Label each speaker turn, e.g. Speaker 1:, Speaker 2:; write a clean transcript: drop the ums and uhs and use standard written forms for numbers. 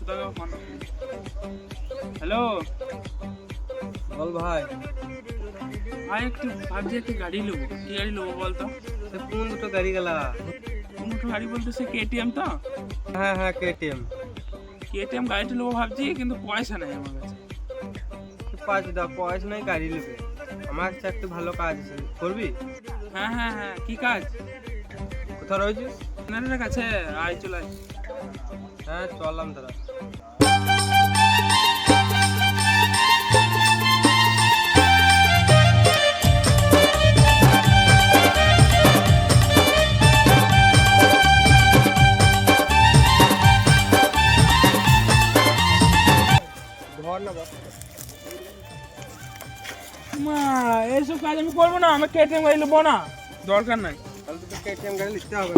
Speaker 1: সুদাকে phone. Hello
Speaker 2: বল ভাই।
Speaker 1: ভাই একটু ভাবছি একটা গাড়ি নেবো, কি গাড়ি নেবো বলতো?
Speaker 2: কোন দুটো গাড়ি গেলা?
Speaker 1: কোনো গাড়ি বলতে সে কেটিএম তো?
Speaker 2: হ্যাঁ হ্যাঁ কেটিএম।
Speaker 1: কেটিএম গাড়িটা নেবো ভাবছি, কিন্তু পয়সা নেই আমার কাছে।
Speaker 2: পয়সা নাই, গাড়ি নেবে। আমার কাছে একটু ভালো কাজ আছে, করবি?
Speaker 1: হ্যাঁ হ্যাঁ হ্যাঁ, কি কাজ?
Speaker 2: কোথাও রয়েছিস?
Speaker 1: আপনার কাছে আয়, চলে আয়।
Speaker 2: হ্যাঁ চললাম দাদা। ধর না বস।
Speaker 1: মা, এইসব কাজ আমি করবো না, আমি কেটিএম গাড়ি নেবো না, দরকার নাই।
Speaker 2: তাহলে তো কেটিএম গাড়ি নিতে হবে।